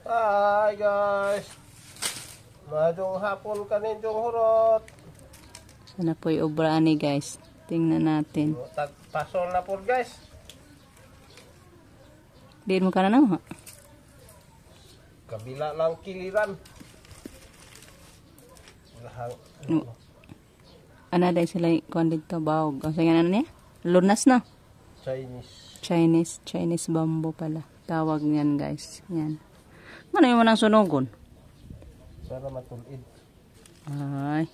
Hi guys! Madong hapon kanin yung hurot. Sana po yung obra ni guys. Tingnan natin. Pasol na po guys. Diin mo ka na naman ha? Kabila lang kiliran. Ano dahil sila kuhan dito bawag. O sa ano niya? Lunas na. Chinese bamboo pala. Tawag niyan guys. Yan. Ano yung manang sunugon? Para matulid. Ay.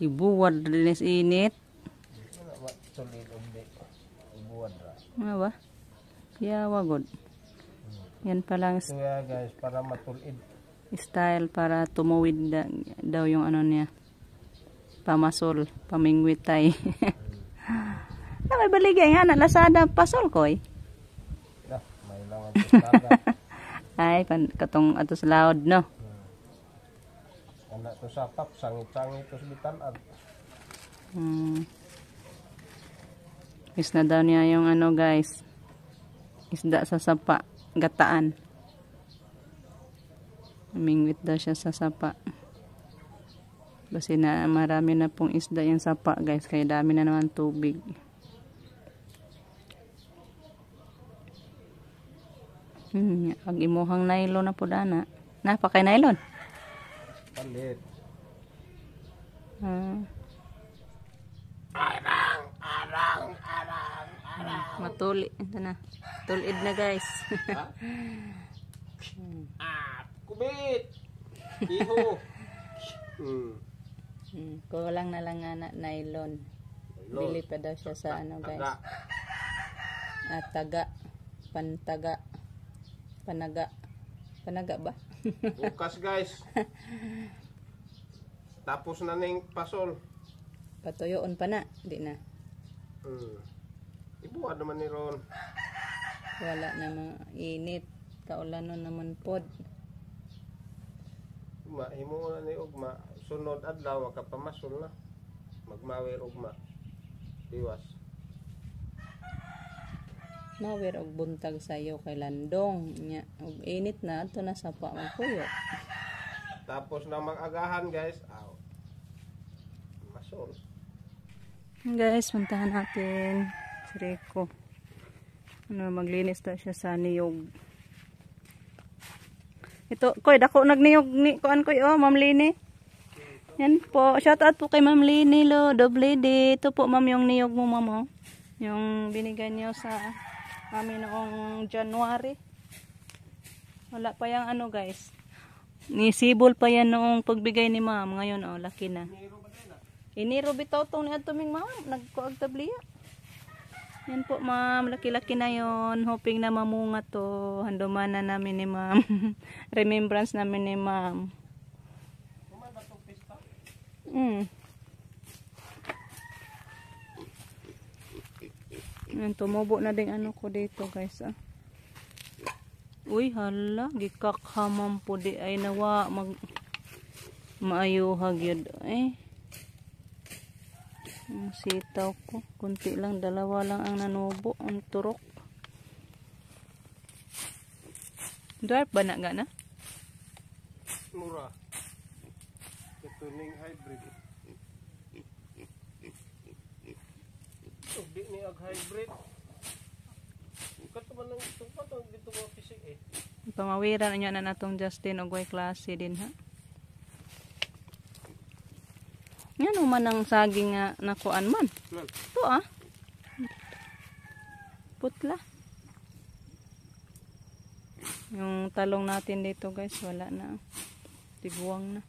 Ibuwad rin is init. Matulid undi. Ibuwad ra. Ano ba? Kaya wagod. Yan palang So yeah guys, para matulid. style para tumuwid daw yung ano niya. Pamasol. Pamingwitay. May baligay nga na Lazada pasol ko eh. May langan sa Ay, katong atos loud, no? Anak to sakap, sangit-sangit to bitan. Is na daw niya yung ano, guys. Isda sa sapa. Gataan. Mingwit daw siya sa sapa. Kasi na marami na pong isda yung sapa, guys. Kaya dami na naman tubig. Ang imuhang nylon na po dana. Napakay nylon. Palit. Arang. Matuli. Ito na. Tulid na guys. Kubit. Iho. Kulang na lang nga na nylon. Bili pa daw siya sa ano guys. Taga. Pantaga. Panaga ba? Bukas guys. Tapos na ning pasol. Patuyoon pa na. Di na. Ibuad naman ni Ron. Wala namang init. Kaulanon naman pod. Himo na ni ugma. Sunod adlaw makapamasol na. Magmawir ugma. Diwas. Mawir og buntag sayo kay landong nya og init na adto na sa pa magpuyo. Tapos na mag-agahan guys. Masol. Guys, puntahan natin si Rico. Maglinis daw siya sa niyog. Ito, koy dako nagniyog ni kuan koy Ma'am Lini. Yan po, shout out po kay Ma'am Lini lo, doble D. Ito po ma'am yung niyog mo ma'am. Yung binigay niyo sa amin noong January. Wala pa yung ano guys. Nisibol pa yan noong pagbigay ni ma'am. Ngayon laki na. Iniro bitaw tong ni atuming ma'am. Nagkuag tabliya. Yan po ma'am. Laki-laki na yon. Hoping na mamunga to. Handuman na namin ni ma'am. Remembrance namin ni ma'am. Tumubo na din ano ko dito guys Uy hala gikakhamam po di ay nawa maayuhag yun ang sitaw ko kunti lang, dalawa lang ang nanubo ang turok. Dwarf ba na gana? Mura. Ito ning hybrid. Di ni ag hybrid. Kato man lang ito pa to dito mo pisik Pamawiran niya na natong Justin og way klase din ha. Yan man ang saging nga nakuan man. Ito putla. Yung talong natin dito guys wala na. Tiguang na.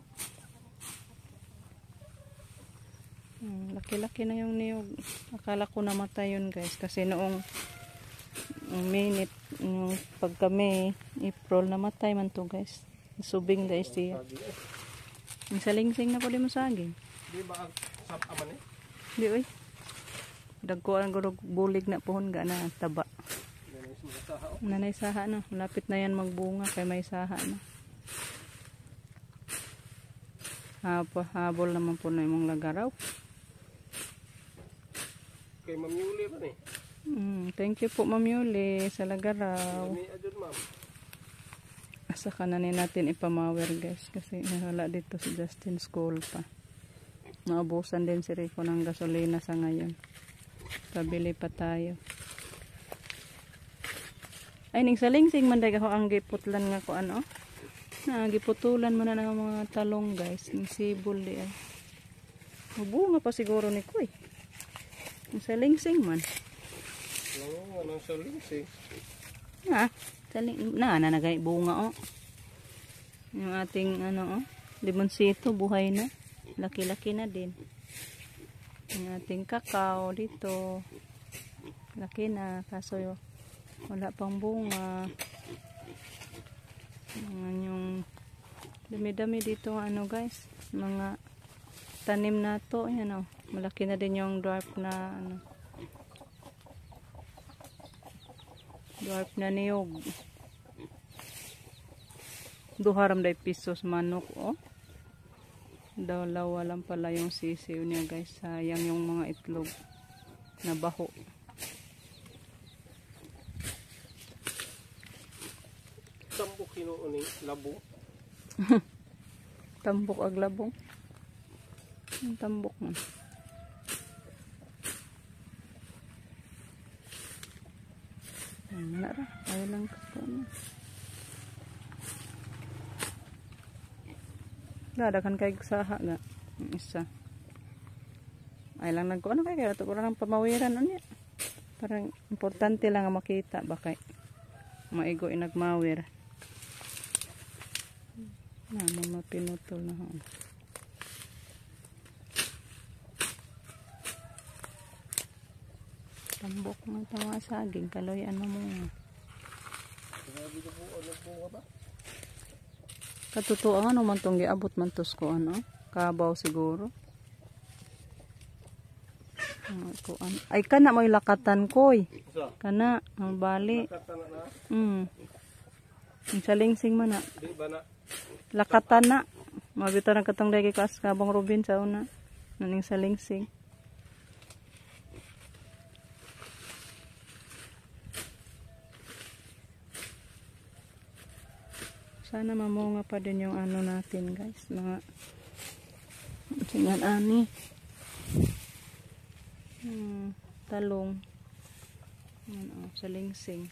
Laki-laki na yung niyog. Akala ko namatay yun guys. Kasi noong minute, pagka May, April, namatay man to guys. Subing guys siya. Ang salingsing na po di mo saging. Di ba sap aman Di oy. Dagko ang gurog bulig na pohon ga na taba. Nanay saha no. Malapit na yan magbunga kay may saha na. Habol naman po na imong lagaraw. Kay Ma'am Yuli ba Thank you po Ma'am Yuli sa lagaraw. Adun ma'am. Saka na natin ipamawer guys kasi wala dito si Justin school pa. Maabusan din si Rico ng gasolina sa ngayon. Pabili pa tayo. Ay ning salingsing man day ako ang giputlan nga ko ano. Giputulan man na ng mga talong guys, ng sibol di ay. Mabunga pa siguro ni Kuy. Ang salingsing man. Oo, anong salingsing? Nanagay bunga oh. Yung ating ano oh, limonsito buhay na. Laki-laki na din. Yung ating kakao dito. Laki na kaso wala pang bunga. Yung dami-dami dito ano guys, mga tanim na to, ayan oh. Malaki na din yung dwarf na ano. Dwarf na niyog. Duharam day pisos manok oh. Dalawa lang pala yung sisiw niya guys. Sayang yung mga itlog na baho. Tambok kinuuning labong. Tambok ag labong. Yung tambok mo. Ayun na ra. Ayun lang ko na. Dadakan kay saha nga. Isa. Ay lang nagko ano kay kaya to parang pamawiran unya. Parang importante lang nga makita bakay maigo inagmawir. Na mapinutol na ho. Tambok man ta mga saging kaloyan mo mo. Grabe ko po ano bunga ba? Katutuan ano man tong giabot man tos ko ano, kabaw siguro. Ay kana mo lakatan koy. Kana bali. Lakatan na. Ang salingsing man na. Di ba na? Lakatan na. Mabito na katong dagi kas kabang Robin sa una. Naning salingsing. Sana mamunga pa din yung ano natin guys, mga singan ani talong yan, salingsing.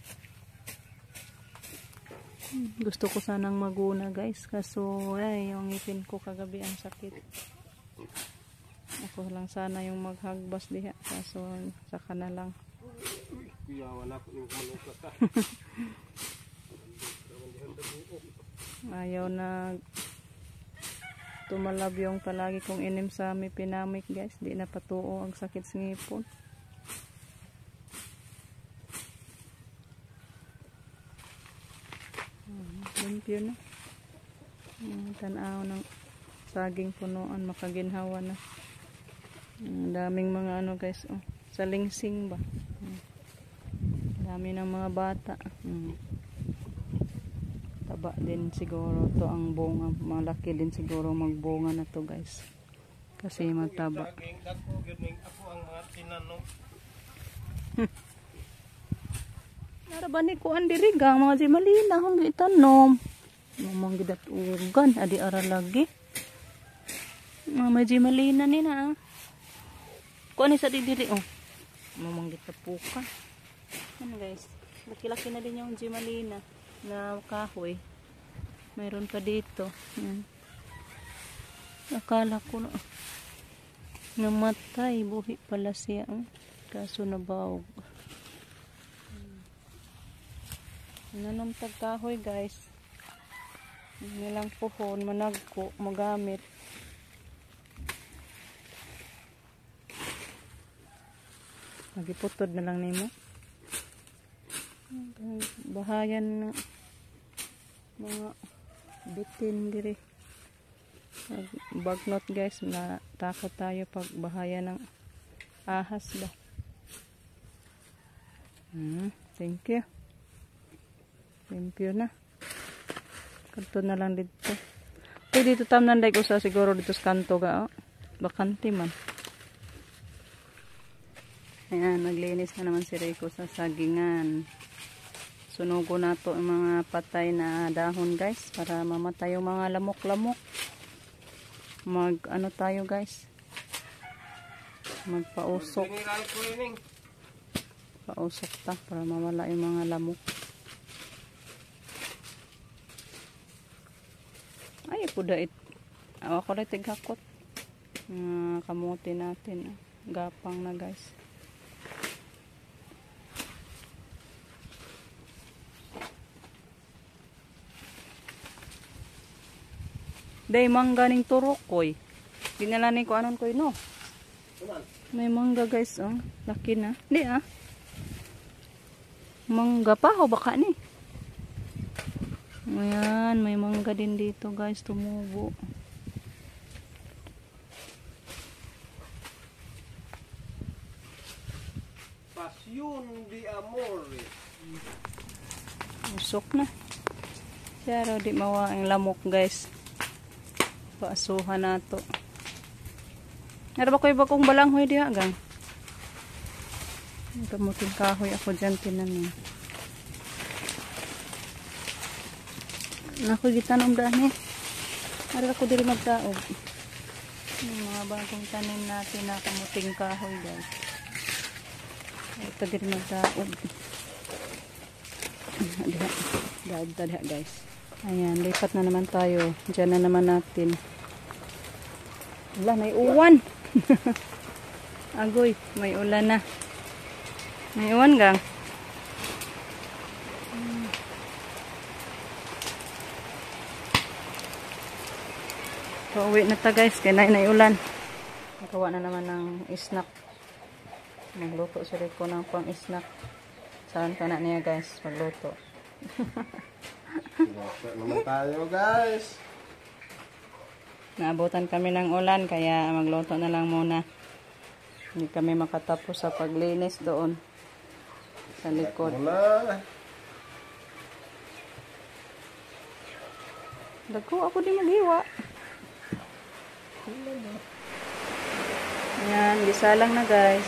Gusto ko sanang maguna guys kaso ay yung ngipin ko kagabi ang sakit. Ako lang sana yung maghagbas diha kaso saka na lang. Iyawan ako yung malukas ka. Ayaw na tumalab yung palagi kong inim sa may pinamik guys. Di na patuo ang sakit sa ngipon. Limpyo na. Tanaw ng saging punuan makaginhawa na. Daming mga ano guys. Oh, salingsing ba? Dami ng mga bata. Taba din siguro to ang bunga, malaki din siguro magbunga na to guys kasi mataba. Ako ang mga tinanong. Ara ba ni kuan diri gang mga jimalina hong gitanom mamang gidat ugan adi ara lagi mga jimalina ni na kuan ni sa diri oh mamang gitapuka ano guys laki-laki na din yung jimalina na kahoy. Mayroon pa dito. Yan. Akala ko na namatay. Buhi pala siya. Kaso nabawag. Nanamtag kahoy guys. Nilang puhon. Managko. Magamit. Magiputod na lang nimo. Bahayan na mga bitin diri bagnot guys na takot tayo pag bahaya ng ahas ba. Thank you. Limpyo na kanto na lang dito dito tamnan ko sa siguro dito sa kanto ga bakante man. Ayan naglinis na naman si Rico sa sagingan. Sunugo na to ang mga patay na dahon guys para mamatay yung mga lamok-lamok. Mag ano tayo guys? Magpausok. General cleaning. Pausok ta para mawala yung mga lamok. Ay po dait. Ako rin tighakot. Kamuti natin. Gapang na guys. Day mangga ning turok koy. Dinalanin ko anon koy no. May mangga guys oh. Laki na. Di ah. Mangga pa o baka ni. Ayan, may mangga din dito guys, tumubo. Pasyon di amore. Usok na. Pero di mawa ang lamok guys. Paasuhan na to. Nara ba ko iba kong balanghoy diha gang? Gamutin kahoy ako dyan tinanin. Naku gitanom daan eh. Nara ako diri magtaog. Yung mga bagong tanim natin na kamuting kahoy guys. Ito diri magtaog. Diha. Diha guys. Ayan, lipat na naman tayo. Diyan na naman natin. Wala, may uwan. Agoy, may ulan na. May uwan gang. Pauwi na ta guys, kaya na ulan. Nakawa na naman ng snack. Magluto sila ko ng pang snack. Saan ka na niya guys, magluto. Luto naman tayo guys. Naabutan kami ng ulan kaya magluto na lang muna. Hindi kami makatapos sa paglinis doon sa likod. Dagko ako din maghiwa. Ayan, gisa lang na guys.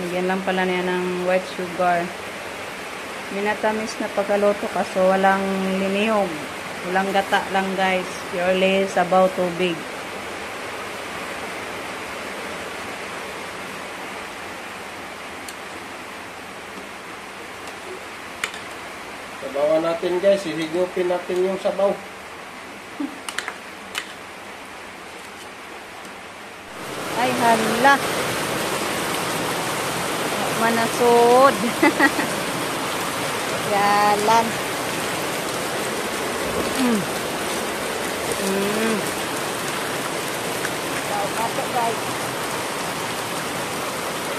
Lagyan lang pala niya ng white sugar. Minatamis na pagkaluto kaso walang liniyog. Walang gata lang guys. Purely sabaw tubig. Sabawan natin guys. Hihigupin natin yung sabaw. Ay hala. Manasod. Yalan.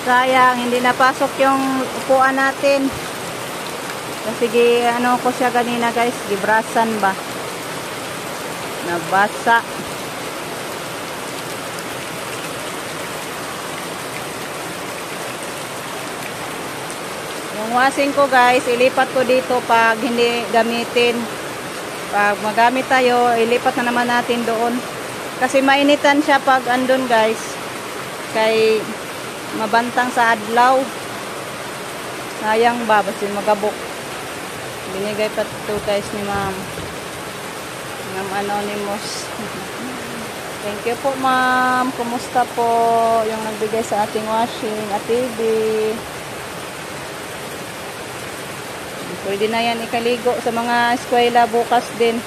Sayang, hindi napasok yung upuan natin. Kasi ano ko siya kanina guys, gibrasan ba? Nabasa. Yung washing ko guys, ilipat ko dito pag hindi gamitin. Pag magamit tayo, ilipat na naman natin doon. Kasi mainitan siya pag andun guys. Kay mabantang sa adlaw. Sayang ba, basta magabok. Binigay pa ito guys ni ma'am. Ma'am Anonymous. Thank you po ma'am. Kumusta po yung nagbigay sa ating washing at TV. Pwede na yan ikaligo sa mga eskwela bukas din.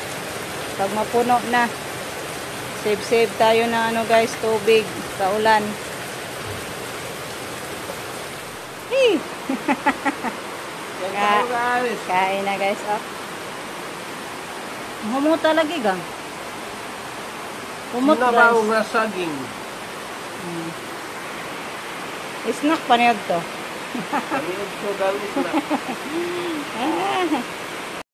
Pag mapuno na. Save tayo ng ano guys, tubig sa ulan. Hey! Kain na guys. Oh. Humuta lagi gang. Humot guys. Nabaw nga saging. Snack pa niyo to. Paniod ko galis na.